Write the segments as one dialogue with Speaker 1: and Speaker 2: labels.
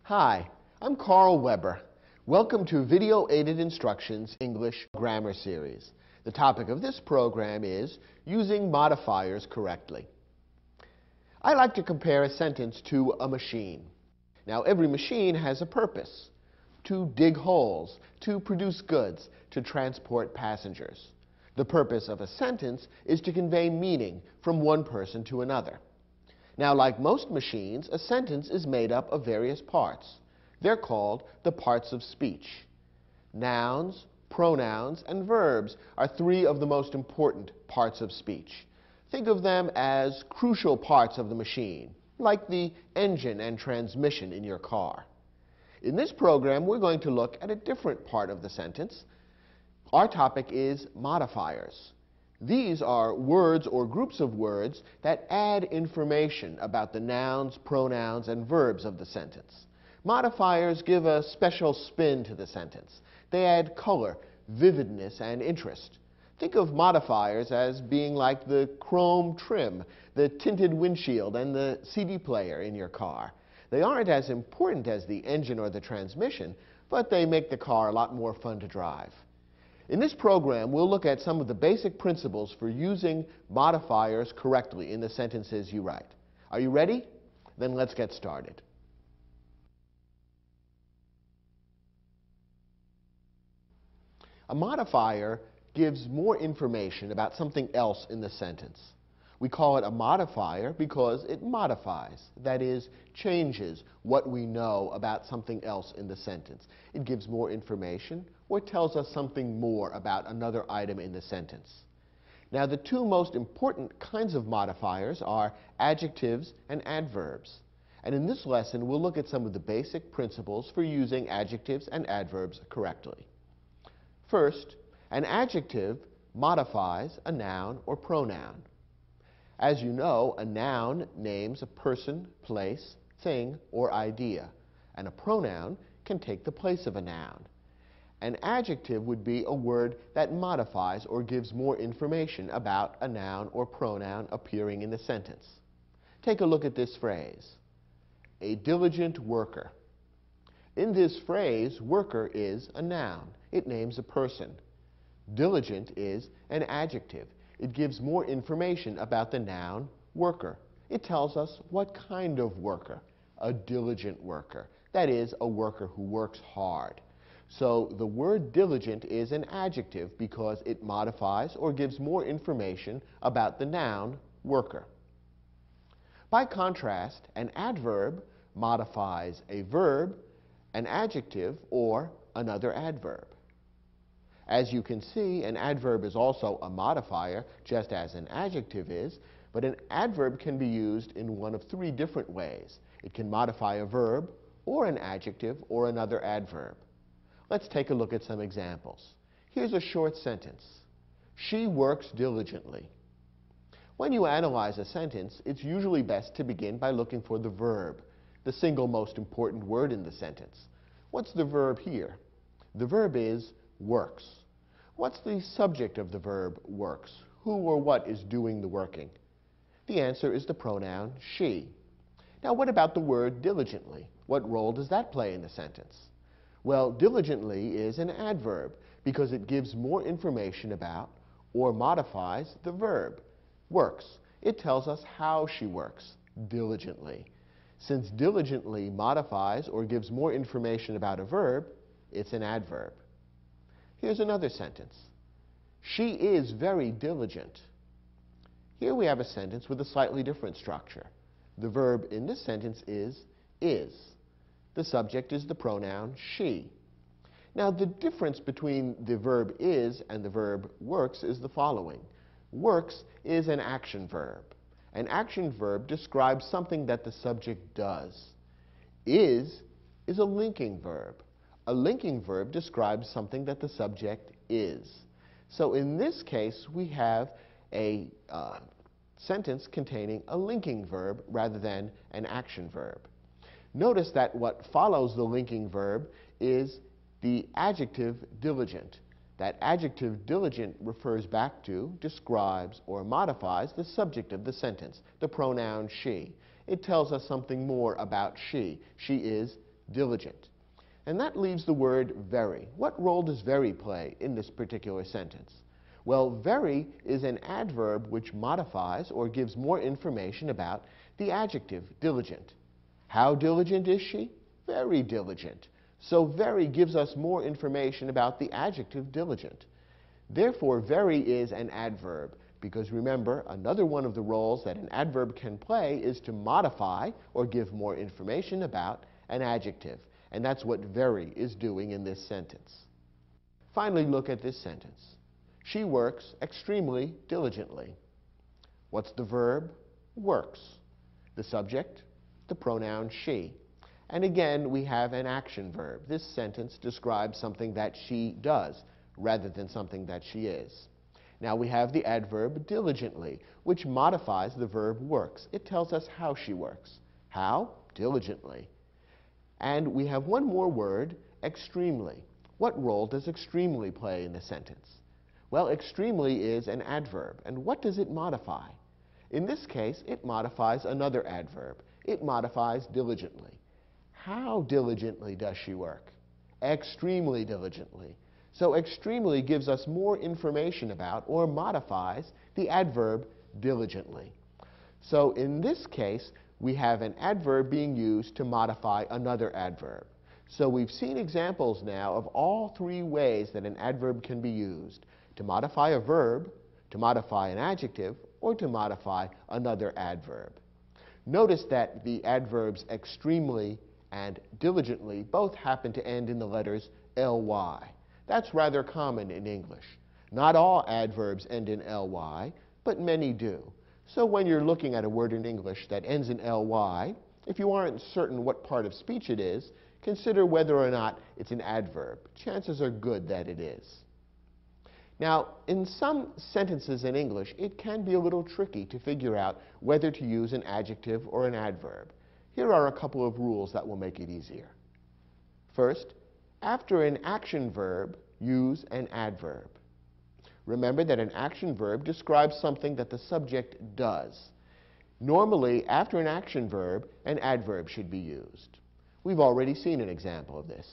Speaker 1: Hi, I'm Carl Weber. Welcome to Video Aided Instructions English Grammar Series. The topic of this program is using modifiers correctly. I like to compare a sentence to a machine. Now, every machine has a purpose: to dig holes, to produce goods, to transport passengers. The purpose of a sentence is to convey meaning from one person to another. Now, like most machines, a sentence is made up of various parts. They're called the parts of speech. Nouns, pronouns, and verbs are three of the most important parts of speech. Think of them as crucial parts of the machine, like the engine and transmission in your car. In this program, we're going to look at a different part of the sentence. Our topic is modifiers. These are words or groups of words that add information about the nouns, pronouns, and verbs of the sentence. Modifiers give a special spin to the sentence. They add color, vividness, and interest. Think of modifiers as being like the chrome trim, the tinted windshield, and the CD player in your car. They aren't as important as the engine or the transmission, but they make the car a lot more fun to drive. In this program, we'll look at some of the basic principles for using modifiers correctly in the sentences you write. Are you ready? Then let's get started. A modifier gives more information about something else in the sentence. We call it a modifier because it modifies, that is, changes what we know about something else in the sentence. It gives more information or tells us something more about another item in the sentence. Now, the two most important kinds of modifiers are adjectives and adverbs. And in this lesson, we'll look at some of the basic principles for using adjectives and adverbs correctly. First, an adjective modifies a noun or pronoun. As you know, a noun names a person, place, thing, or idea, and a pronoun can take the place of a noun. An adjective would be a word that modifies or gives more information about a noun or pronoun appearing in the sentence. Take a look at this phrase: a diligent worker. In this phrase, worker is a noun. It names a person. Diligent is an adjective. It gives more information about the noun worker. It tells us what kind of worker: a diligent worker. That is, a worker who works hard. So the word diligent is an adjective because it modifies or gives more information about the noun worker. By contrast, an adverb modifies a verb, an adjective, or another adverb. As you can see, an adverb is also a modifier, just as an adjective is, but an adverb can be used in one of three different ways. It can modify a verb, or an adjective, or another adverb. Let's take a look at some examples. Here's a short sentence: she works diligently. When you analyze a sentence, it's usually best to begin by looking for the verb, the single most important word in the sentence. What's the verb here? The verb is works. What's the subject of the verb works? Who or what is doing the working? The answer is the pronoun she. Now, what about the word diligently? What role does that play in the sentence? Well, diligently is an adverb because it gives more information about or modifies the verb works. It tells us how she works diligently. Since diligently modifies or gives more information about a verb, it's an adverb. Here's another sentence: she is very diligent. Here we have a sentence with a slightly different structure. The verb in this sentence is. The subject is the pronoun she. Now, the difference between the verb is and the verb works is the following. Works is an action verb. An action verb describes something that the subject does. Is a linking verb. A linking verb describes something that the subject is. So in this case, we have a sentence containing a linking verb rather than an action verb. Notice that what follows the linking verb is the adjective diligent. That adjective diligent refers back to, describes, or modifies the subject of the sentence, the pronoun she. It tells us something more about she. She is diligent. And that leaves the word very. What role does very play in this particular sentence? Well, very is an adverb which modifies or gives more information about the adjective diligent. How diligent is she? Very diligent. So very gives us more information about the adjective diligent. Therefore, very is an adverb, because remember, another one of the roles that an adverb can play is to modify or give more information about an adjective. And that's what very is doing in this sentence. Finally, look at this sentence. She works extremely diligently. What's the verb? Works. The subject? The pronoun she. And again, we have an action verb. This sentence describes something that she does rather than something that she is. Now we have the adverb diligently, which modifies the verb works. It tells us how she works. How? Diligently. And we have one more word, extremely. What role does extremely play in the sentence? Well, extremely is an adverb. And what does it modify? In this case, it modifies another adverb. It modifies diligently. How diligently does she work? Extremely diligently. So extremely gives us more information about or modifies the adverb diligently. So in this case, we have an adverb being used to modify another adverb. So we've seen examples now of all three ways that an adverb can be used: to modify a verb, to modify an adjective, or to modify another adverb. Notice that the adverbs extremely and diligently both happen to end in the letters ly. That's rather common in English. Not all adverbs end in ly, but many do. So when you're looking at a word in English that ends in ly, if you aren't certain what part of speech it is, consider whether or not it's an adverb. Chances are good that it is. Now, in some sentences in English, it can be a little tricky to figure out whether to use an adjective or an adverb. Here are a couple of rules that will make it easier. First, after an action verb, use an adverb. Remember that an action verb describes something that the subject does. Normally, after an action verb, an adverb should be used. We've already seen an example of this.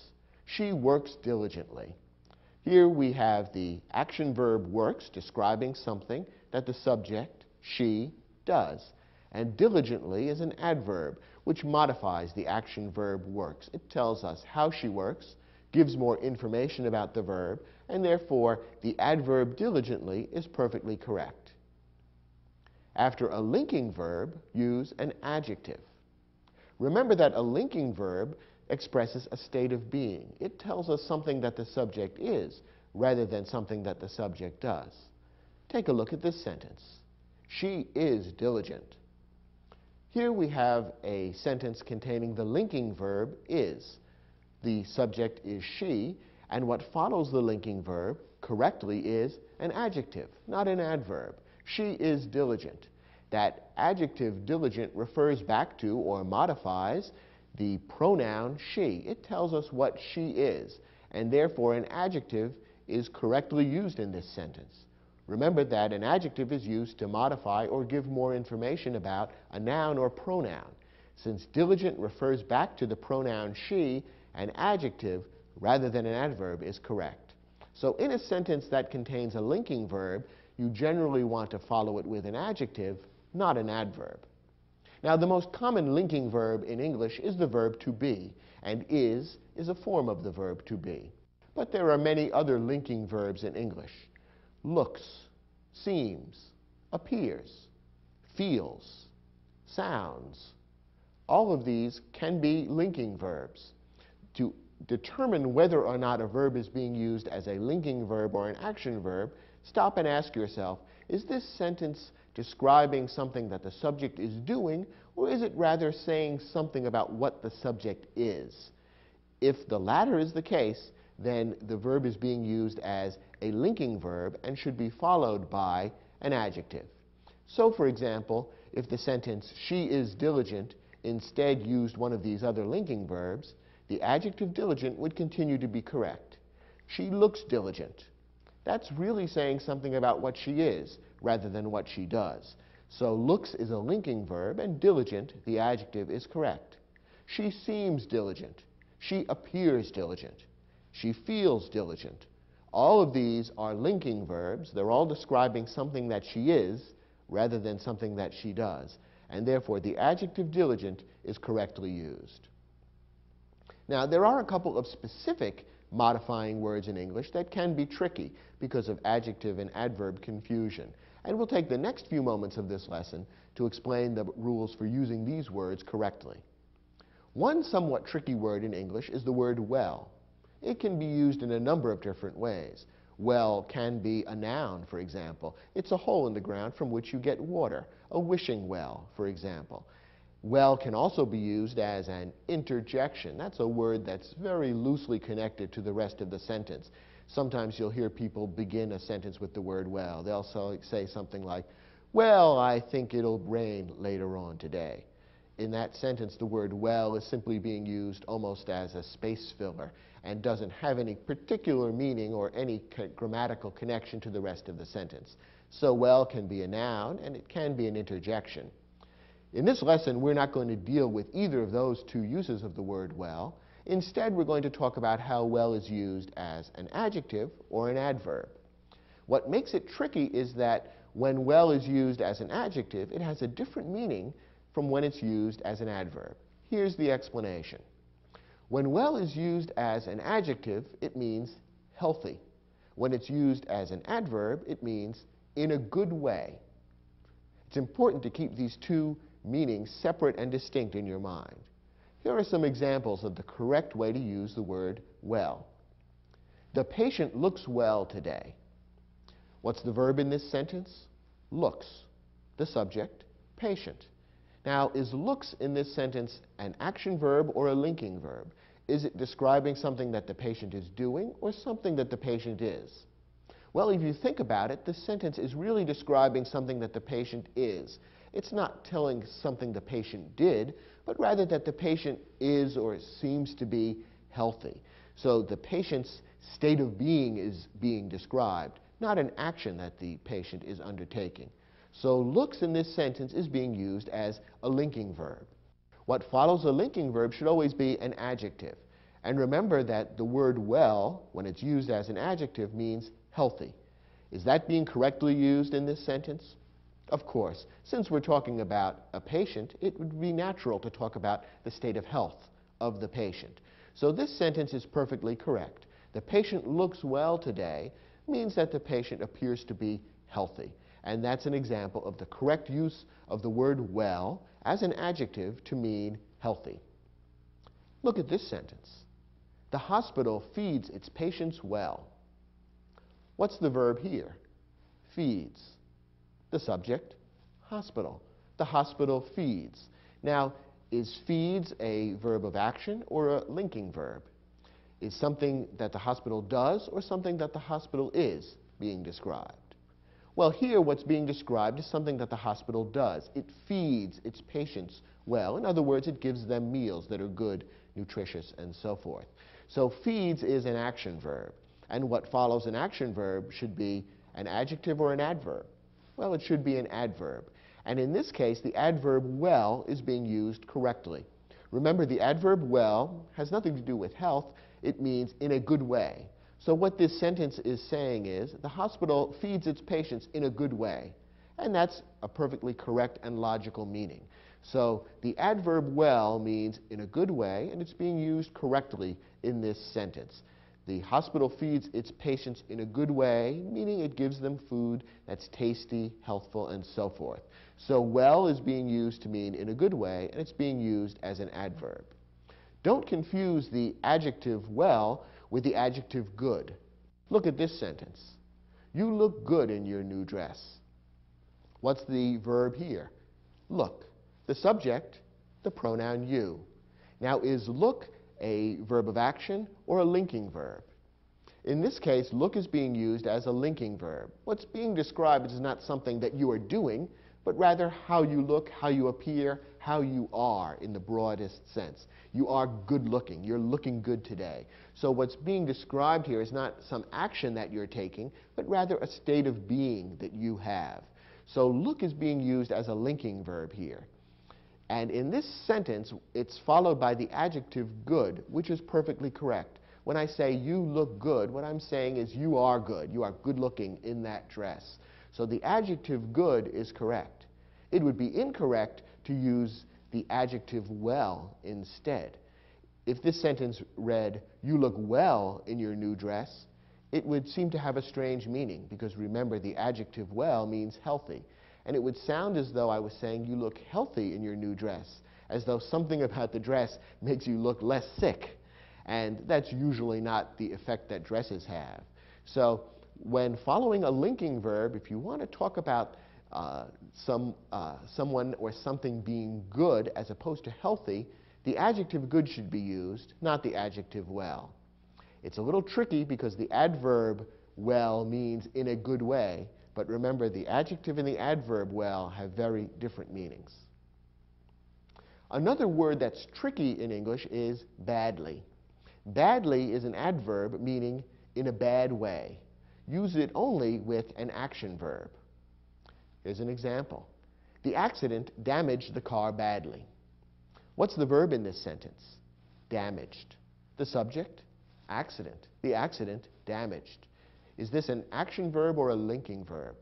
Speaker 1: She works diligently. Here we have the action verb works describing something that the subject, she, does. And diligently is an adverb which modifies the action verb works. It tells us how she works, gives more information about the verb, and therefore the adverb diligently is perfectly correct. After a linking verb, use an adjective. Remember that a linking verb expresses a state of being. It tells us something that the subject is rather than something that the subject does. Take a look at this sentence. She is diligent. Here we have a sentence containing the linking verb is. The subject is she, and what follows the linking verb correctly is an adjective, not an adverb. She is diligent. That adjective diligent refers back to or modifies the pronoun she. It tells us what she is, and therefore an adjective is correctly used in this sentence. Remember that an adjective is used to modify or give more information about a noun or pronoun. Since diligent refers back to the pronoun she, an adjective rather than an adverb is correct. So in a sentence that contains a linking verb, you generally want to follow it with an adjective, not an adverb. Now, the most common linking verb in English is the verb to be, and is a form of the verb to be. But there are many other linking verbs in English. Looks, seems, appears, feels, sounds. All of these can be linking verbs. To determine whether or not a verb is being used as a linking verb or an action verb, stop and ask yourself, is this sentence describing something that the subject is doing, or is it rather saying something about what the subject is? If the latter is the case, then the verb is being used as a linking verb and should be followed by an adjective. So, for example, if the sentence, she is diligent, instead used one of these other linking verbs, the adjective diligent would continue to be correct. She looks diligent. That's really saying something about what she is rather than what she does. So looks is a linking verb, and diligent, the adjective, is correct. She seems diligent. She appears diligent. She feels diligent. All of these are linking verbs. They're all describing something that she is rather than something that she does. And therefore, the adjective diligent is correctly used. Now, there are a couple of specific modifying words in English that can be tricky because of adjective and adverb confusion. And we'll take the next few moments of this lesson to explain the rules for using these words correctly. One somewhat tricky word in English is the word well. It can be used in a number of different ways. Well can be a noun, for example. It's a hole in the ground from which you get water. A wishing well, for example. Well can also be used as an interjection. That's a word that's very loosely connected to the rest of the sentence. Sometimes you'll hear people begin a sentence with the word well. They'll say something like, well, I think it'll rain later on today. In that sentence, the word well is simply being used almost as a space filler and doesn't have any particular meaning or any grammatical connection to the rest of the sentence. So well can be a noun, and it can be an interjection. In this lesson, we're not going to deal with either of those two uses of the word well. Instead, we're going to talk about how well is used as an adjective or an adverb. What makes it tricky is that when well is used as an adjective, it has a different meaning from when it's used as an adverb. Here's the explanation. When well is used as an adjective, it means healthy. When it's used as an adverb, it means in a good way. It's important to keep these two meanings separate and distinct in your mind. Here are some examples of the correct way to use the word well. The patient looks well today. What's the verb in this sentence? Looks. The subject, patient. Now, is looks in this sentence an action verb or a linking verb? Is it describing something that the patient is doing or something that the patient is? Well, if you think about it, this sentence is really describing something that the patient is. It's not telling something the patient did, but rather that the patient is or seems to be healthy. So the patient's state of being is being described, not an action that the patient is undertaking. So looks in this sentence is being used as a linking verb. What follows a linking verb should always be an adjective. And remember that the word well, when it's used as an adjective, means healthy. Is that being correctly used in this sentence? Of course. Since we're talking about a patient, it would be natural to talk about the state of health of the patient. So this sentence is perfectly correct. The patient looks well today means that the patient appears to be healthy. And that's an example of the correct use of the word well as an adjective to mean healthy. Look at this sentence. The hospital feeds its patients well. What's the verb here? Feeds. The subject, hospital. The hospital feeds. Now, is feeds a verb of action or a linking verb? Is something that the hospital does or something that the hospital is being described? Well, here what's being described is something that the hospital does. It feeds its patients well. In other words, it gives them meals that are good, nutritious, and so forth. So feeds is an action verb. And what follows an action verb should be an adjective or an adverb. Well, it should be an adverb. And in this case, the adverb well is being used correctly. Remember, the adverb well has nothing to do with health. It means in a good way. So what this sentence is saying is the hospital feeds its patients in a good way. And that's a perfectly correct and logical meaning. So the adverb well means in a good way, and it's being used correctly in this sentence. The hospital feeds its patients in a good way, meaning it gives them food that's tasty, healthful, and so forth. So well is being used to mean in a good way, and it's being used as an adverb. Don't confuse the adjective well with the adjective good. Look at this sentence. You look good in your new dress. What's the verb here? Look. The subject, the pronoun you. Now, is look a verb of action or a linking verb? In this case, look is being used as a linking verb. What's being described is not something that you are doing, but rather how you look, how you appear, how you are in the broadest sense. You are good looking. You're looking good today. So what's being described here is not some action that you're taking, but rather a state of being that you have. So look is being used as a linking verb here. And in this sentence, it's followed by the adjective good, which is perfectly correct. When I say you look good, what I'm saying is you are good. You are good looking in that dress. So the adjective good is correct. It would be incorrect to use the adjective well instead. If this sentence read, you look well in your new dress, it would seem to have a strange meaning, because remember, the adjective well means healthy. And it would sound as though I was saying you look healthy in your new dress, as though something about the dress makes you look less sick. And that's usually not the effect that dresses have. So when following a linking verb, if you want to talk about someone or something being good as opposed to healthy, the adjective good should be used, not the adjective well. It's a little tricky because the adverb well means in a good way, but remember, the adjective and the adverb well have very different meanings. Another word that's tricky in English is badly. Badly is an adverb meaning in a bad way. Use it only with an action verb. Here's an example. The accident damaged the car badly. What's the verb in this sentence? Damaged. The subject? Accident. The accident damaged. Is this an action verb or a linking verb?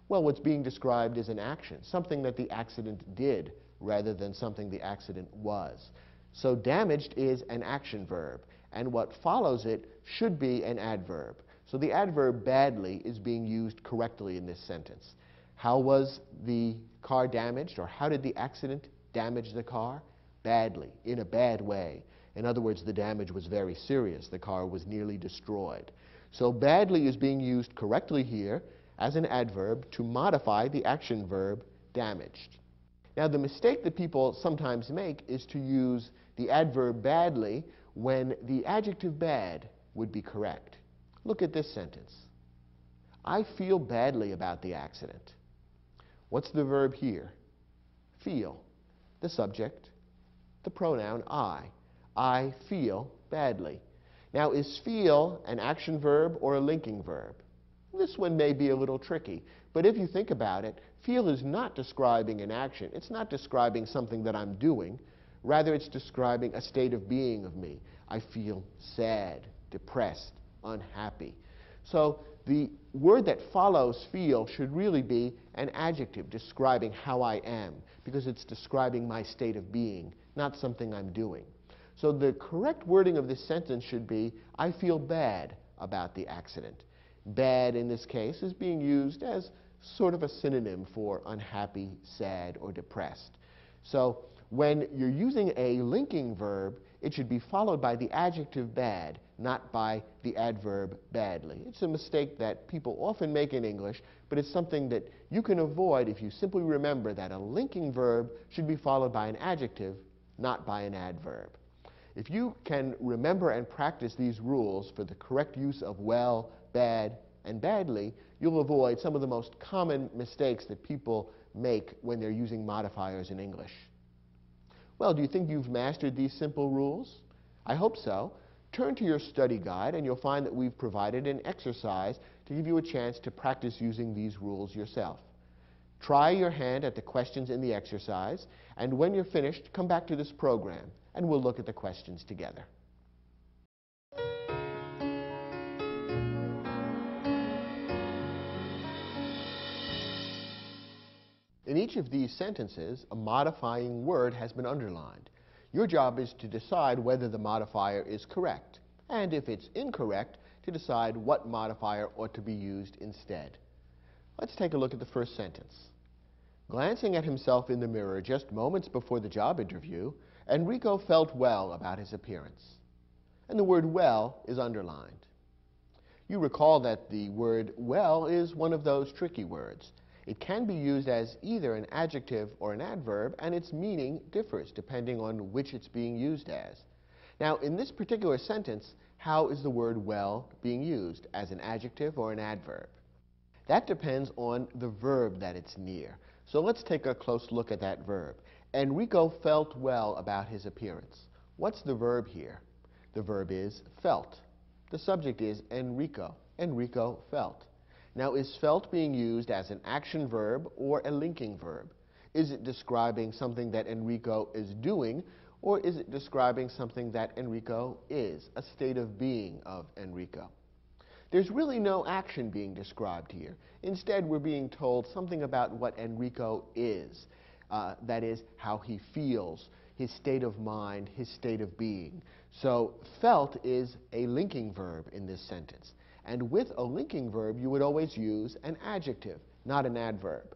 Speaker 1: Well, what's being described is an action, something that the accident did rather than something the accident was. So damaged is an action verb, and what follows it should be an adverb. So the adverb badly is being used correctly in this sentence. How was the car damaged, or how did the accident damage the car? Badly, in a bad way. In other words, the damage was very serious. The car was nearly destroyed. So badly is being used correctly here as an adverb to modify the action verb damaged. Now, the mistake that people sometimes make is to use the adverb badly when the adjective bad would be correct. Look at this sentence. I feel badly about the accident. What's the verb here? Feel. The subject, the pronoun I. I feel badly. Now, is feel an action verb or a linking verb? This one may be a little tricky, but if you think about it, feel is not describing an action. It's not describing something that I'm doing. Rather, it's describing a state of being of me. I feel sad, depressed, unhappy. So the word that follows feel should really be an adjective describing how I am, because it's describing my state of being, not something I'm doing. So the correct wording of this sentence should be, I feel bad about the accident. Bad in this case is being used as sort of a synonym for unhappy, sad, or depressed. So when you're using a linking verb, it should be followed by the adjective bad, not by the adverb badly. It's a mistake that people often make in English, but it's something that you can avoid if you simply remember that a linking verb should be followed by an adjective, not by an adverb. If you can remember and practice these rules for the correct use of well, bad, and badly, you'll avoid some of the most common mistakes that people make when they're using modifiers in English. Well, do you think you've mastered these simple rules? I hope so. Turn to your study guide and you'll find that we've provided an exercise to give you a chance to practice using these rules yourself. Try your hand at the questions in the exercise, and when you're finished, come back to this program and we'll look at the questions together. In each of these sentences, a modifying word has been underlined. Your job is to decide whether the modifier is correct, and if it's incorrect, to decide what modifier ought to be used instead. Let's take a look at the first sentence. Glancing at himself in the mirror just moments before the job interview, Enrico felt well about his appearance. And the word well is underlined. You recall that the word well is one of those tricky words. It can be used as either an adjective or an adverb, and its meaning differs depending on which it's being used as. Now, in this particular sentence, how is the word well being used, as an adjective or an adverb? That depends on the verb that it's near. So let's take a close look at that verb. Enrico felt well about his appearance. What's the verb here? The verb is felt. The subject is Enrico. Enrico felt. Now, is felt being used as an action verb or a linking verb? Is it describing something that Enrico is doing, or is it describing something that Enrico is, a state of being of Enrico? There's really no action being described here. Instead, we're being told something about what Enrico is. That is, how he feels, his state of mind, his state of being. So felt is a linking verb in this sentence. And with a linking verb, you would always use an adjective, not an adverb.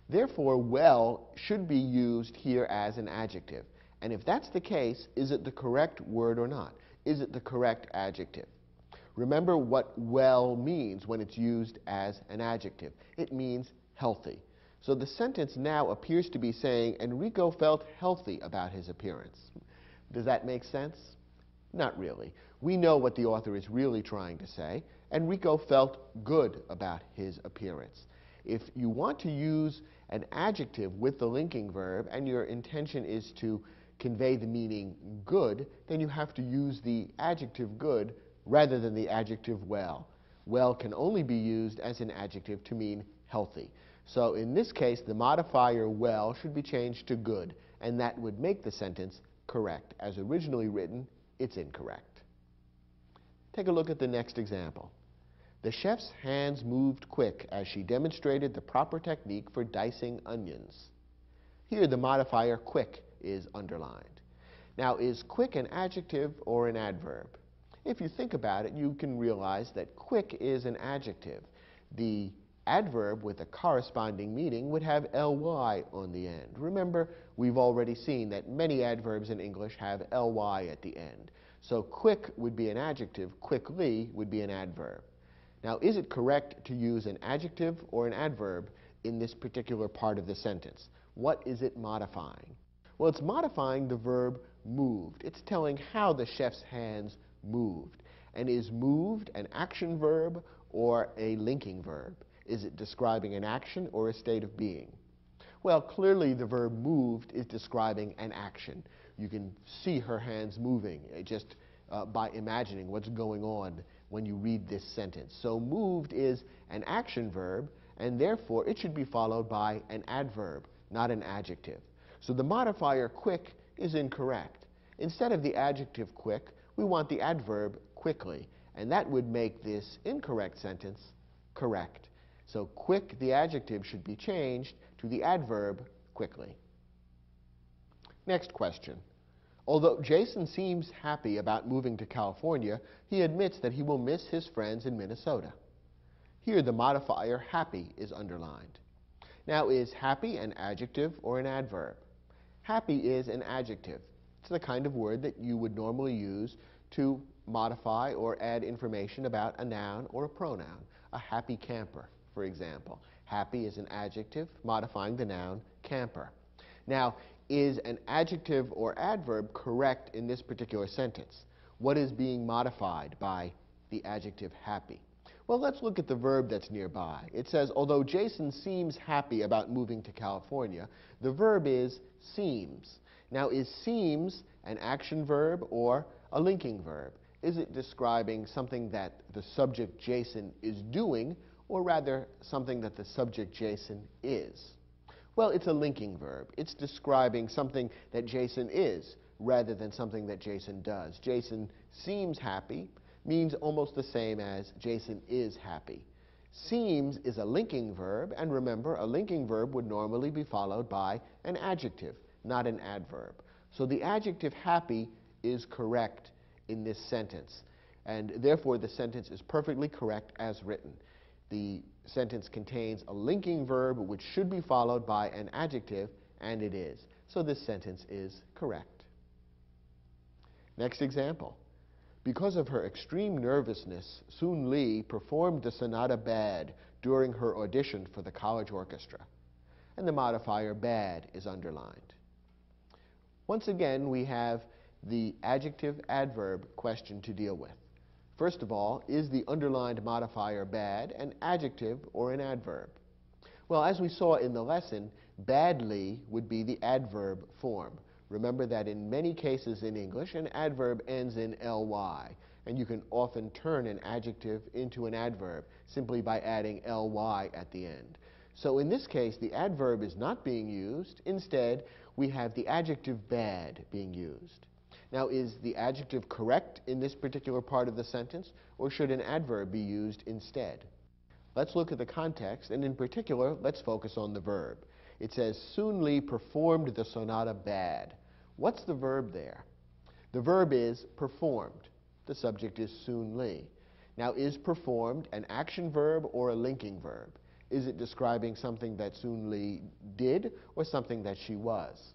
Speaker 1: Therefore, well should be used here as an adjective. And if that's the case, is it the correct word or not? Is it the correct adjective? Remember what well means when it's used as an adjective. It means healthy. So the sentence now appears to be saying Enrico felt healthy about his appearance. Does that make sense? Not really. We know what the author is really trying to say. Enrico felt good about his appearance. If you want to use an adjective with the linking verb and your intention is to convey the meaning good, then you have to use the adjective good rather than the adjective well. Well can only be used as an adjective to mean healthy. So in this case, the modifier well should be changed to good, and that would make the sentence correct. As originally written, it's incorrect. Take a look at the next example. The chef's hands moved quick as she demonstrated the proper technique for dicing onions. Here the modifier quick is underlined. Now, is quick an adjective or an adverb? If you think about it, you can realize that quick is an adjective. The adverb with a corresponding meaning would have ly on the end. Remember, we've already seen that many adverbs in English have ly at the end. So quick would be an adjective, quickly would be an adverb. Now, is it correct to use an adjective or an adverb in this particular part of the sentence? What is it modifying? Well, it's modifying the verb moved. It's telling how the chef's hands moved. And is moved an action verb or a linking verb? Is it describing an action or a state of being? Well, clearly the verb moved is describing an action. You can see her hands moving just by imagining what's going on when you read this sentence. So moved is an action verb, and therefore it should be followed by an adverb, not an adjective. So the modifier quick is incorrect. Instead of the adjective quick, we want the adverb quickly, and that would make this incorrect sentence correct. So quick, the adjective, should be changed to the adverb quickly. Next question. Although Jason seems happy about moving to California, he admits that he will miss his friends in Minnesota. Here the modifier happy is underlined. Now, is happy an adjective or an adverb? Happy is an adjective. It's the kind of word that you would normally use to modify or add information about a noun or a pronoun. A happy camper, for example. Happy is an adjective modifying the noun camper. Now, is an adjective or adverb correct in this particular sentence? What is being modified by the adjective happy? Well, let's look at the verb that's nearby. It says, although Jason seems happy about moving to California, the verb is seems. Now, is seems an action verb or a linking verb? Is it describing something that the subject Jason is doing, or rather something that the subject Jason is? Well, it's a linking verb. It's describing something that Jason is rather than something that Jason does. Jason seems happy means almost the same as Jason is happy. Seems is a linking verb, and remember, a linking verb would normally be followed by an adjective, not an adverb. So the adjective happy is correct in this sentence, and therefore the sentence is perfectly correct as written. The sentence contains a linking verb which should be followed by an adjective, and it is. So this sentence is correct. Next example. Because of her extreme nervousness, Soon Lee performed the sonata bad during her audition for the college orchestra. And the modifier bad is underlined. Once again, we have the adjective-adverb question to deal with. First of all, is the underlined modifier bad an adjective or an adverb? Well, as we saw in the lesson, badly would be the adverb form. Remember that in many cases in English, an adverb ends in ly, and you can often turn an adjective into an adverb simply by adding ly at the end. So in this case, the adverb is not being used. Instead, we have the adjective bad being used. Now, is the adjective correct in this particular part of the sentence, or should an adverb be used instead? Let's look at the context, and in particular, let's focus on the verb. It says, Soon Lee performed the sonata bad. What's the verb there? The verb is performed. The subject is Soon Lee. Now, is performed an action verb or a linking verb? Is it describing something that Soon Lee did or something that she was?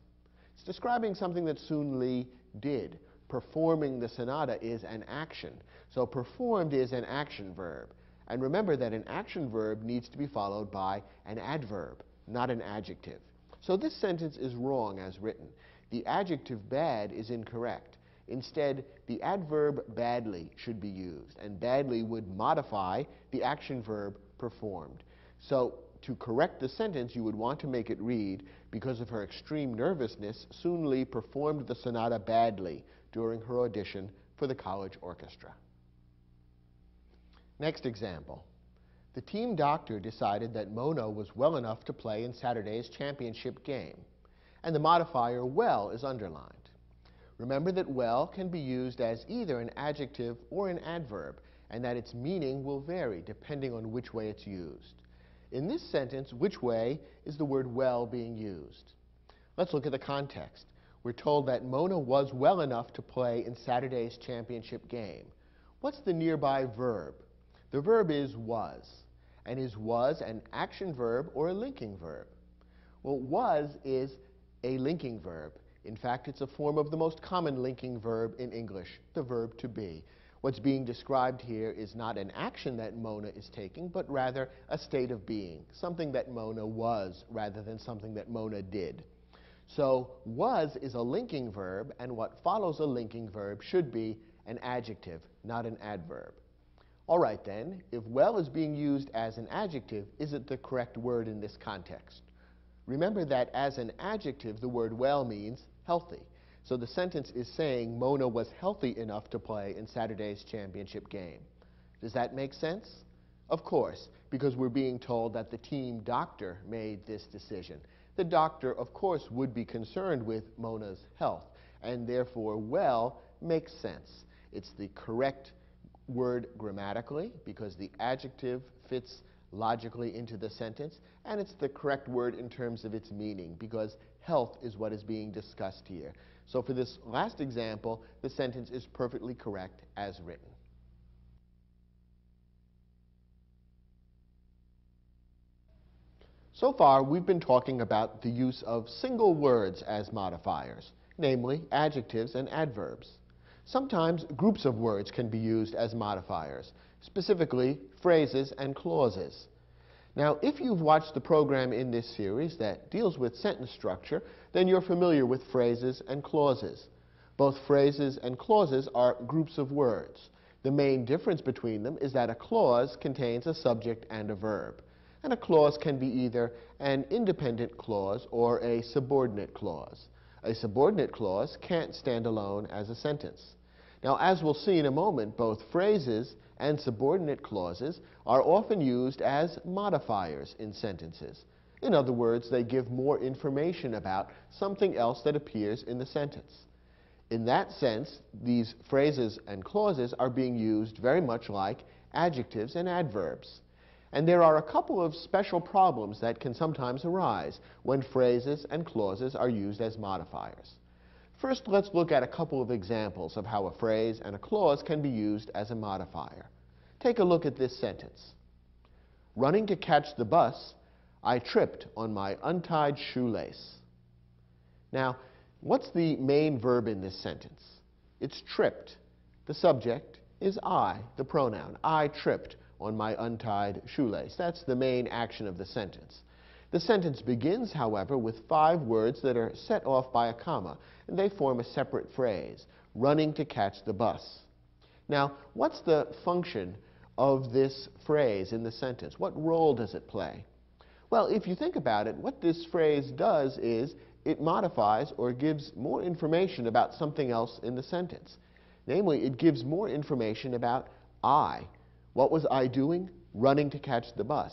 Speaker 1: It's describing something that Soon Lee did. Performing the sonata is an action. So performed is an action verb. And remember that an action verb needs to be followed by an adverb, not an adjective. So this sentence is wrong as written. The adjective bad is incorrect. Instead, the adverb badly should be used, and badly would modify the action verb performed. So to correct the sentence, you would want to make it read, because of her extreme nervousness, Soon Lee performed the sonata badly during her audition for the college orchestra. Next example. The team doctor decided that Mona was well enough to play in Saturday's championship game, and the modifier well is underlined. Remember that well can be used as either an adjective or an adverb, and that its meaning will vary depending on which way it's used. In this sentence, which way is the word well being used? Let's look at the context. We're told that Mona was well enough to play in Saturday's championship game. What's the nearby verb? The verb is was. And is was an action verb or a linking verb? Well, was is a linking verb. In fact, it's a form of the most common linking verb in English, the verb to be. What's being described here is not an action that Mona is taking, but rather a state of being, something that Mona was rather than something that Mona did. So was is a linking verb, and what follows a linking verb should be an adjective, not an adverb. All right then, if well is being used as an adjective, is it the correct word in this context? Remember that as an adjective, the word well means healthy. So the sentence is saying Mona was healthy enough to play in Saturday's championship game. Does that make sense? Of course, because we're being told that the team doctor made this decision. The doctor, of course, would be concerned with Mona's health, and therefore well makes sense. It's the correct word grammatically because the adjective fits logically into the sentence, and it's the correct word in terms of its meaning because health is what is being discussed here. So for this last example, the sentence is perfectly correct as written. So far, we've been talking about the use of single words as modifiers, namely adjectives and adverbs. Sometimes groups of words can be used as modifiers, specifically phrases and clauses. Now, if you've watched the program in this series that deals with sentence structure, then you're familiar with phrases and clauses. Both phrases and clauses are groups of words. The main difference between them is that a clause contains a subject and a verb. And a clause can be either an independent clause or a subordinate clause. A subordinate clause can't stand alone as a sentence. Now, as we'll see in a moment, both phrases and subordinate clauses are often used as modifiers in sentences. In other words, they give more information about something else that appears in the sentence. In that sense, these phrases and clauses are being used very much like adjectives and adverbs. And there are a couple of special problems that can sometimes arise when phrases and clauses are used as modifiers. First, let's look at a couple of examples of how a phrase and a clause can be used as a modifier. Take a look at this sentence. Running to catch the bus, I tripped on my untied shoelace. Now, what's the main verb in this sentence? It's tripped. The subject is I, the pronoun. I tripped on my untied shoelace. That's the main action of the sentence. The sentence begins, however, with 5 words that are set off by a comma, and they form a separate phrase, running to catch the bus. Now, what's the function of this phrase in the sentence? What role does it play? Well, if you think about it, what this phrase does is it modifies or gives more information about something else in the sentence. Namely, it gives more information about I. What was I doing? Running to catch the bus.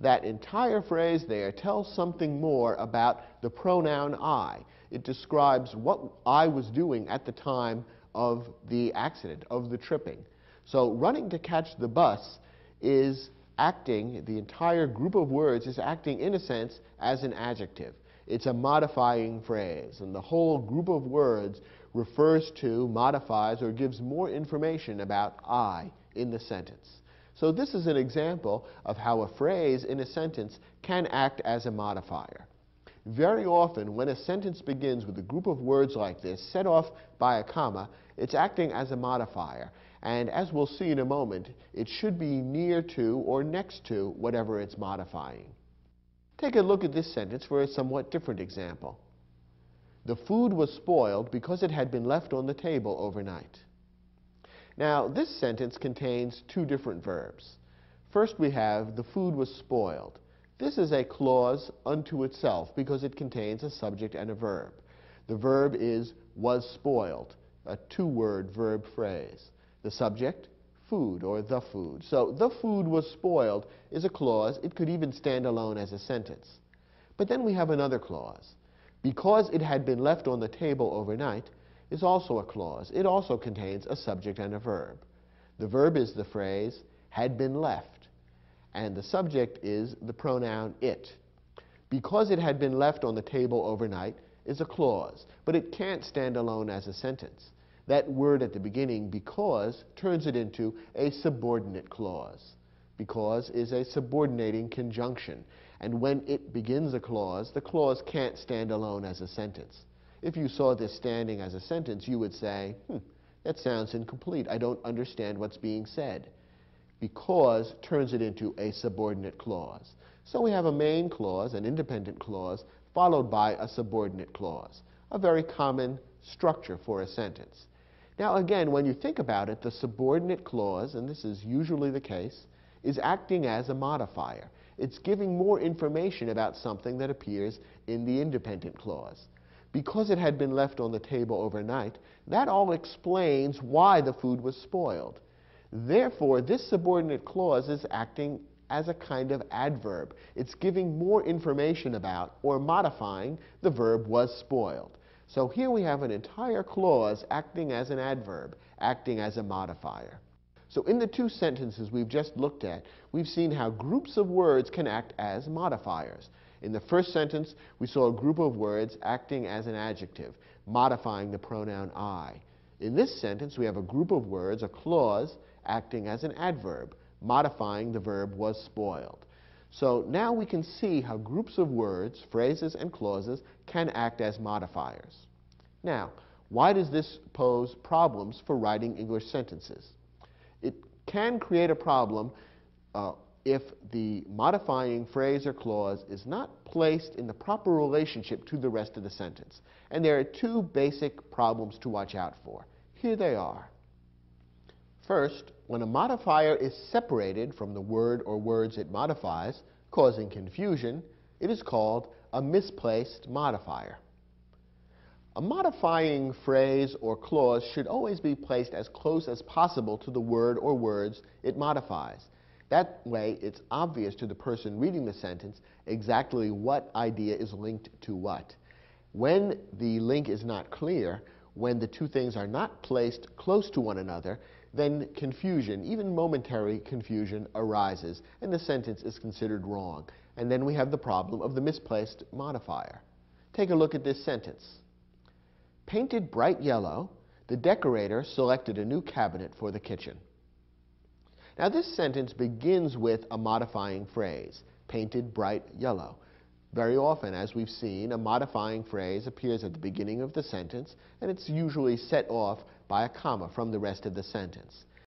Speaker 1: That entire phrase there tells something more about the pronoun I. It describes what I was doing at the time of the accident, of the tripping. So running to catch the bus is acting, the entire group of words is acting in a sense as an adjective. It's a modifying phrase, and the whole group of words refers to, modifies, or gives more information about I in the sentence. So this is an example of how a phrase in a sentence can act as a modifier. Very often, when a sentence begins with a group of words like this, set off by a comma, it's acting as a modifier. And as we'll see in a moment, it should be near to or next to whatever it's modifying. Take a look at this sentence for a somewhat different example. The food was spoiled because it had been left on the table overnight. Now, this sentence contains two different verbs. First, we have the food was spoiled. This is a clause unto itself because it contains a subject and a verb. The verb is was spoiled, a two-word verb phrase. The subject, food or the food. So the food was spoiled is a clause. It could even stand alone as a sentence. But then we have another clause. Because it had been left on the table overnight is also a clause. It also contains a subject and a verb. The verb is the phrase had been left, and the subject is the pronoun it. Because it had been left on the table overnight is a clause, but it can't stand alone as a sentence. That word at the beginning, because, turns it into a subordinate clause. Because is a subordinating conjunction, and when it begins a clause, the clause can't stand alone as a sentence. If you saw this standing as a sentence, you would say, that sounds incomplete. I don't understand what's being said. Because turns it into a subordinate clause. So we have a main clause, an independent clause, followed by a subordinate clause. A very common structure for a sentence. Now again, when you think about it, the subordinate clause, and this is usually the case, is acting as a modifier. It's giving more information about something that appears in the independent clause. Because it had been left on the table overnight, that all explains why the food was spoiled. Therefore, this subordinate clause is acting as a kind of adverb. It's giving more information about or modifying the verb was spoiled. So here we have an entire clause acting as an adverb, acting as a modifier. So in the two sentences we've just looked at, we've seen how groups of words can act as modifiers. In the first sentence, we saw a group of words acting as an adjective, modifying the pronoun I. In this sentence, we have a group of words, a clause, acting as an adverb, modifying the verb was spoiled. So now we can see how groups of words, phrases, and clauses can act as modifiers. Now, why does this pose problems for writing English sentences? It can create a problem if the modifying phrase or clause is not placed in the proper relationship to the rest of the sentence. And there are two basic problems to watch out for. Here they are. First, when a modifier is separated from the word or words it modifies, causing confusion, it is called a misplaced modifier. A modifying phrase or clause should always be placed as close as possible to the word or words it modifies. That way, it's obvious to the person reading the sentence exactly what idea is linked to what. When the link is not clear, when the two things are not placed close to one another, then confusion, even momentary confusion, arises, and the sentence is considered wrong. And then we have the problem of the misplaced modifier. Take a look at this sentence. Painted bright yellow, the decorator selected a new cabinet for the kitchen. Now this sentence begins with a modifying phrase, painted bright yellow. Very often, as we've seen, a modifying phrase appears at the beginning of the sentence, and it's usually set off by a comma from the rest of the sentence.